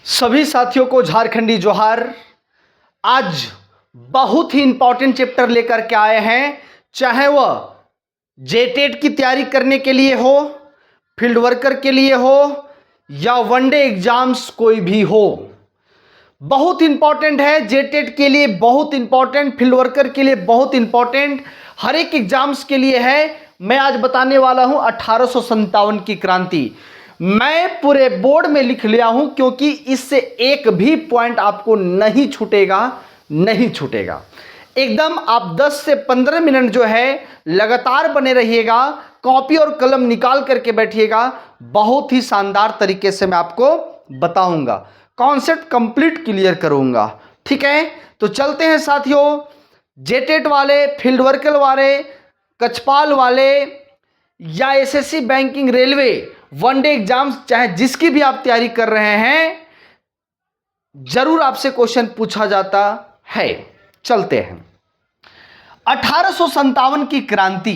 सभी साथियों को झारखंडी जोहार। आज बहुत ही इंपॉर्टेंट चैप्टर लेकर के आए हैं, चाहे वह जेटेट की तैयारी करने के लिए हो, फील्ड वर्कर के लिए हो या वनडे एग्जाम्स कोई भी हो। बहुत इंपॉर्टेंट है, जेटेट के लिए बहुत इंपॉर्टेंट, फील्ड वर्कर के लिए बहुत इंपॉर्टेंट, हर एक एग्जाम्स के लिए है। मैं आज बताने वाला हूं 1857 की क्रांति। मैं पूरे बोर्ड में लिख लिया हूं क्योंकि इससे एक भी पॉइंट आपको नहीं छूटेगा, नहीं छूटेगा। एकदम आप 10 से 15 मिनट जो है लगातार बने रहिएगा, कॉपी और कलम निकाल करके बैठिएगा। बहुत ही शानदार तरीके से मैं आपको बताऊंगा, कॉन्सेप्ट कंप्लीट क्लियर करूंगा। ठीक है, तो चलते हैं साथियों। जेटेट वाले, फील्ड वर्कर वाले, कचपाल वाले या SSC banking, railway, one day exams, चाहे जिसकी भी आप तैयारी कर रहे हैं, जरूर आपसे क्वेश्चन पूछा जाता है। चलते हैं 1857 की क्रांति।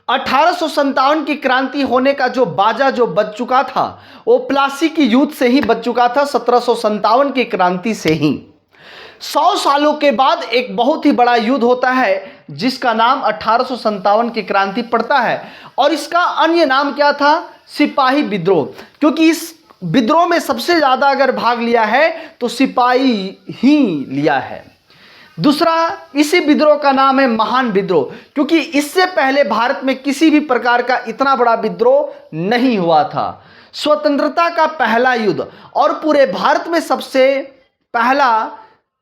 1857 की क्रांति होने का जो बाजा जो बज चुका था वो प्लासी की युद्ध से ही बज चुका था, 1757 की क्रांति से ही। 100 सालों के बाद एक बहुत ही बड़ा युद्ध होता है जिसका नाम 1857 की क्रांति पड़ता है। और इसका अन्य नाम क्या था? सिपाही विद्रोह, क्योंकि इस विद्रोह में सबसे ज्यादा अगर भाग लिया है तो सिपाही ही लिया है। दूसरा, इसी विद्रोह का नाम है महान विद्रोह, क्योंकि इससे पहले भारत में किसी भी प्रकार का इतना बड़ा विद्रोह नहीं हुआ था। स्वतंत्रता का पहला युद्ध और पूरे भारत में सबसे पहला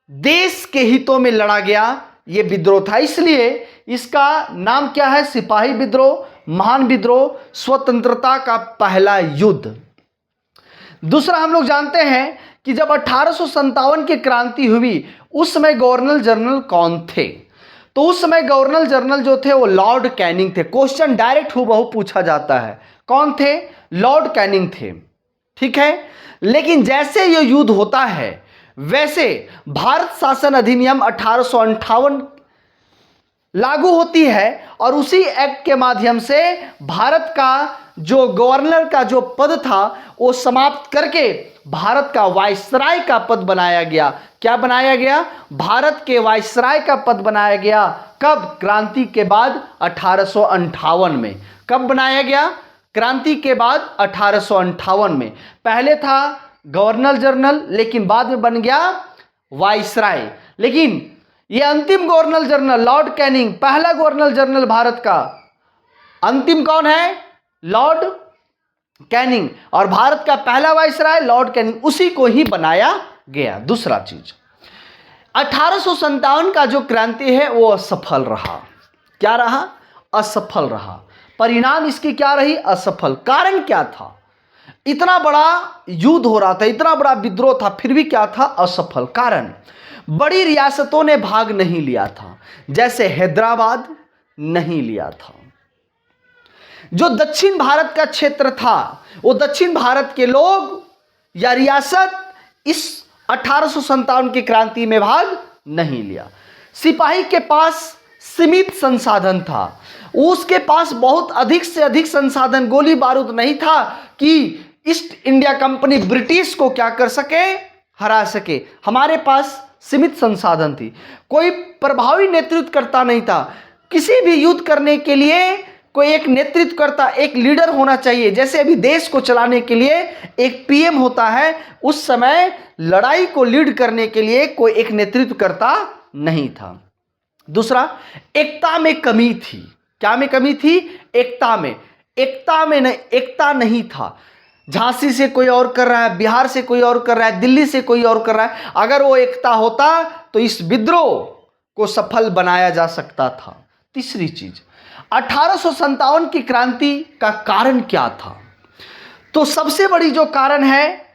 देश के हितों में लड़ा गया यह विद्रोह था, इसलिए इसका नाम क्या है? सिपाही विद्रोह, महान विद्रोह, स्वतंत्रता का पहला युद्ध। दूसरा, हम लोग जानते हैं कि जब 1857 की क्रांति हुई उस समय गवर्नर जनरल कौन थे? तो उस समय गवर्नर जनरल जो थे वो लॉर्ड कैनिंग थे। क्वेश्चन डायरेक्ट हूबहू पूछा जाता है, कौन थे? लॉर्ड कैनिंग थे। ठीक है, लेकिन जैसे ये युद्ध होता है वैसे भारत शासन अधिनियम 1858 लागू होती है और उसी एक्ट के माध्यम से भारत का जो गवर्नर का जो पद था वो समाप्त करके भारत का वायसराय का पद बनाया गया। क्या बनाया गया? भारत के वायसराय का पद बनाया गया। कब? क्रांति के बाद 1858 में। कब बनाया गया? क्रांति के बाद 1858 में। पहले था गवर्नर जनरल, लेकिन बाद में बन गया वायसराय। लेकिन ये अंतिम गवर्नर जनरल लॉर्ड कैनिंग, पहला गवर्नर जनरल भारत का अंतिम कौन है? Lord Canning. और भारत का पहला वायसराय लॉर्ड कैनिंग, उसी को ही बनाया गया। दूसरा चीज, 1857 का जो क्रांति है वो असफल रहा। क्या रहा? असफल रहा। परिणाम इसकी क्या रही? असफल। कारण क्या था? इतना बड़ा युद्ध हो रहा था, इतना बड़ा विद्रोह था, फिर भी क्या था? असफल। कारण, बड़ी रियासतों ने भाग नहीं लिया था, जैसे हैदराबाद नहीं लिया था। जो दक्षिण भारत का क्षेत्र था वो दक्षिण भारत के लोग या रियासत इस 1857 की क्रांति में भाग नहीं लिया। सिपाही के पास सीमित संसाधन था, उसके पास बहुत अधिक से अधिक संसाधन, गोली बारूद नहीं था कि ईस्ट इंडिया कंपनी ब्रिटिश को क्या कर सके? हरा सके। हमारे पास सीमित संसाधन थी, कोई प्रभावी नेतृत्वकर्ता नहीं था। किसी भी युद्ध करने के लिए कोई एक नेतृत्वकर्ता, एक लीडर होना चाहिए। जैसे अभी देश को चलाने के लिए एक पीएम होता है, उस समय लड़ाई को लीड करने के लिए कोई एक नेतृत्वकर्ता नहीं था। दूसरा, एकता में कमी थी। क्या में कमी थी? एकता में। एकता नहीं था। झांसी से कोई और कर रहा है, बिहार से कोई और कर रहा है, दिल्ली से कोई और कर रहा है। अगर वो एकता होता तो इस विद्रोह को सफल बनाया जा सकता था। तीसरी चीज, 1857 की क्रांति का कारण क्या था? तो सबसे बड़ी जो कारण है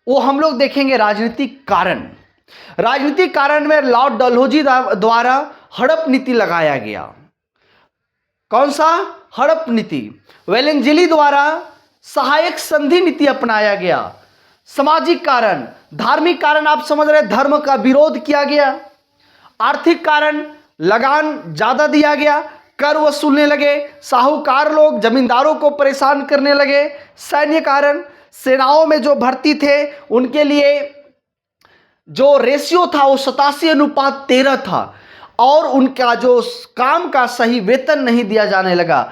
वो हम लोग देखेंगे राजनीतिक कारण। राजनीतिक कारण में लॉर्ड डलहौजी द्वारा हड़प नीति लगाया गया। कौन सा? हड़प नीति। वेलेंजली द्वारा सहायक संधि नीति अपनाया गया। सामाजिक कारण, धार्मिक कारण आप समझ रहे, धर्म का विरोध किया गया। आर्थिक कारण, लगान ज्यादा दिया गया, कर वसूलने लगे, साहूकार लोग जमींदारों को परेशान करने लगे। सैन्य कारण, सेनाओं में जो भर्ती थे उनके लिए जो रेशियो था वो 87:13 था, और उनका जो काम का सही वेतन नहीं दिया जाने लगा।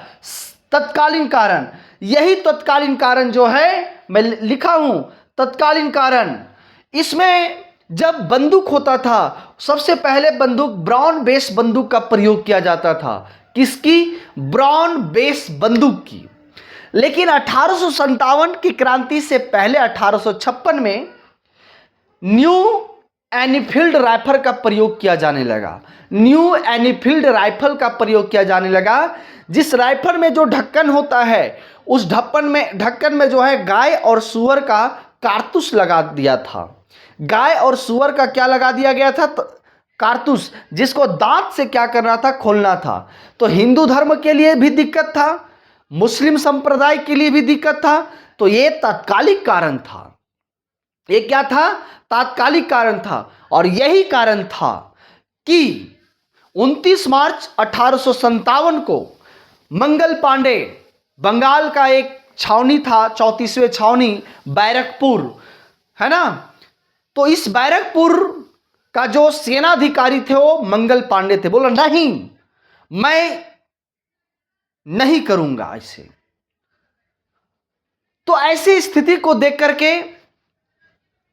तत्कालीन कारण, यही तत्कालीन कारण जो है मैं लिखा हूं, तत्कालीन कारण। इसमें जब बंदूक होता था, सबसे पहले बंदूक ब्राउन बेस बंदूक का प्रयोग किया जाता था। किसकी? ब्राउन बेस बंदूक की। लेकिन 1857 की क्रांति से पहले 1856 में न्यू एनफील्ड राइफल का प्रयोग किया जाने लगा। न्यू एनफील्ड राइफल का प्रयोग किया जाने लगा, जिस राइफल में जो ढक्कन होता है, उस ढक्कन में जो है गाय और सूअर का कारतूस लगा दिया था। गाय और सूअर का क्या लगा दिया गया था? कारतूस, जिसको दांत से क्या करना था? खोलना था। तो हिंदू धर्म के लिए भी दिक्कत था, मुस्लिम संप्रदाय के लिए भी दिक्कत था। तो ये तात्कालिक कारण था। ये क्या था? तात्कालिक कारण था। और यही कारण था कि 29 मार्च 1857 को मंगल पांडे, बंगाल का एक छावनी था, 34वें छावनी बैरकपुर, है ना? तो इस बैरकपुर का जो सेनाधिकारी थे वो मंगल पांडे थे। बोला नहीं, मैं नहीं करूंगा ऐसे। तो ऐसी स्थिति को देख करके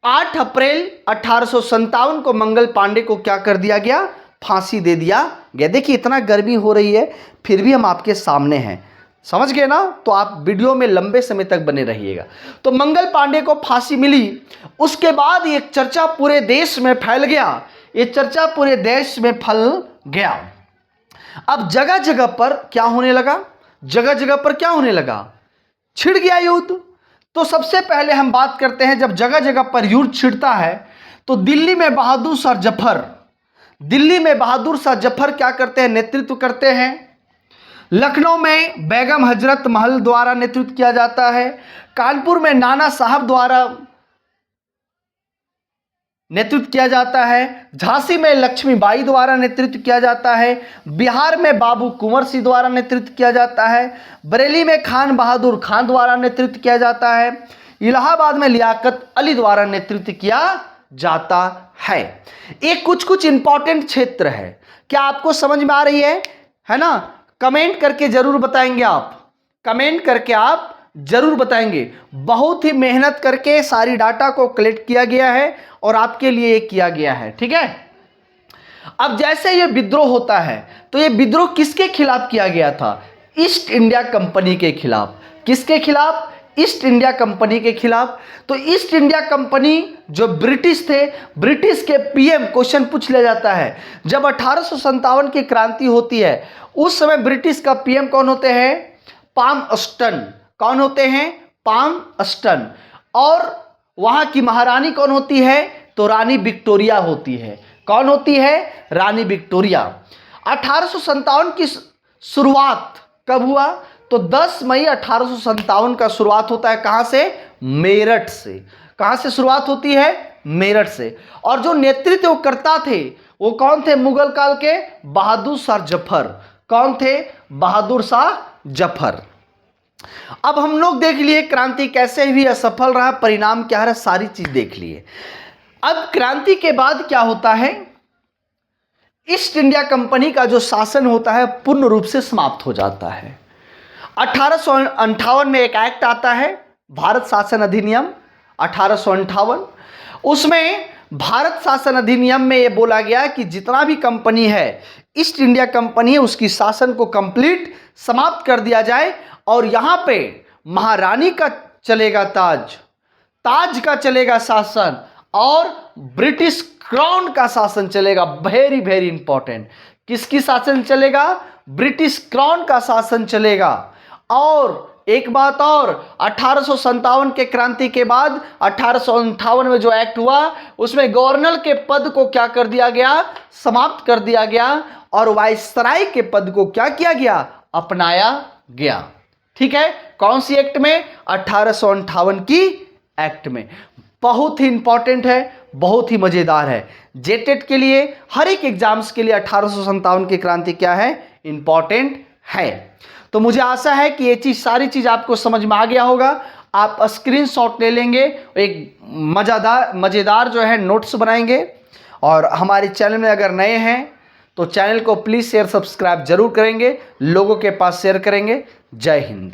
8 अप्रैल 1857 को मंगल पांडे को क्या कर दिया गया? फांसी दे दिया गया। देखिए, इतना गर्मी हो रही है फिर भी हम आपके सामने हैं, समझ गए ना? तो आप वीडियो में लंबे समय तक बने रहिएगा। तो मंगल पांडे को फांसी मिली। उसके बाद ये चर्चा पूरे देश में फैल गया। ये चर्चा पूरे देश में फैल गया। अब जगह जगह पर क्या होने लगा? जगह जगह पर क्या होने लगा? छिड़ गया युद्ध। तो सबसे पहले हम बात करते हैं, जब जगह जगह पर युद्ध छिड़ता है तो दिल्ली में बहादुर शाह जफर क्या करते हैं? नेतृत्व करते हैं। लखनऊ में बेगम हजरत महल द्वारा नेतृत्व किया जाता है। कानपुर में नाना साहब द्वारा नेतृत्व किया जाता है। झांसी में लक्ष्मीबाई द्वारा नेतृत्व किया जाता है। बिहार में बाबू कुंवर सिंह द्वारा नेतृत्व किया जाता है। बरेली में खान बहादुर खान द्वारा नेतृत्व किया जाता है। इलाहाबाद में लियाकत अली द्वारा नेतृत्व किया जाता है। ये कुछ इंपॉर्टेंट क्षेत्र है। क्या आपको समझ में आ रही है ना? कमेंट करके जरूर बताएंगे आप, कमेंट करके आप जरूर बताएंगे। बहुत ही मेहनत करके सारी डाटा को कलेक्ट किया गया है और आपके लिए ये किया गया है, ठीक है। अब जैसे ये विद्रोह होता है तो ये विद्रोह किसके खिलाफ किया गया था? ईस्ट इंडिया कंपनी के खिलाफ। किसके खिलाफ? ईस्ट इंडिया कंपनी के खिलाफ। तो ईस्ट इंडिया कंपनी जो ब्रिटिश थे, ब्रिटिश के पीएम, क्वेश्चन पूछ लिया जाता है, जब 1857 की क्रांति होती है उस समय ब्रिटिश का पीएम कौन होते हैं? पाल्मस्टन। कौन होते हैं? पाल्मस्टन। और वहां की महारानी कौन होती है? तो रानी विक्टोरिया होती है। कौन होती है? रानी विक्टोरिया। 1857 की शुरुआत कब हुआ? तो 10 मई 1857 का शुरुआत होता है। कहां से? मेरठ से। कहां से शुरुआत होती है? मेरठ से। और जो नेतृत्व करता थे वो कौन थे? मुगल काल के बहादुर शाह जफर। कौन थे? बहादुर शाह जफर। अब हम लोग देख लिए क्रांति कैसे भी असफल रहा, परिणाम क्या रहा, सारी चीज देख लिए। अब क्रांति के बाद क्या होता है? ईस्ट इंडिया कंपनी का जो शासन होता है पूर्ण रूप से समाप्त हो जाता है। 1858 में एक एक्ट आता है, भारत शासन अधिनियम 1858। उसमें भारत शासन अधिनियम में यह बोला गया कि जितना भी कंपनी है, ईस्ट इंडिया कंपनी है, उसकी शासन को कंप्लीट समाप्त कर दिया जाए और यहां पे महारानी का चलेगा ताज का चलेगा शासन और ब्रिटिश क्राउन का शासन चलेगा। Very very important. किसकी शासन चलेगा? ब्रिटिश क्राउन का शासन चलेगा। और एक बात और, 1857 के क्रांति के बाद 1858 में जो एक्ट हुआ उसमें गवर्नर के पद को क्या कर दिया गया? समाप्त कर दिया गया और वाइसराय के पद को क्या किया गया? अपनाया गया। ठीक है, कौन सी एक्ट में? 1858 की एक्ट में। बहुत ही इंपॉर्टेंट है, बहुत ही मजेदार है। जेटेट के लिए, हर एक एग्जाम्स के लिए 1857 की क्रांति क्या है? इंपॉर्टेंट है। तो मुझे आशा है कि ये चीज, सारी चीज आपको समझ में आ गया होगा। आप स्क्रीनशॉट ले लेंगे, एक मज़ेदार जो है नोट्स बनाएंगे। और हमारे चैनल में अगर नए हैं तो चैनल को प्लीज़ शेयर सब्सक्राइब जरूर करेंगे, लोगों के पास शेयर करेंगे। जय हिंद।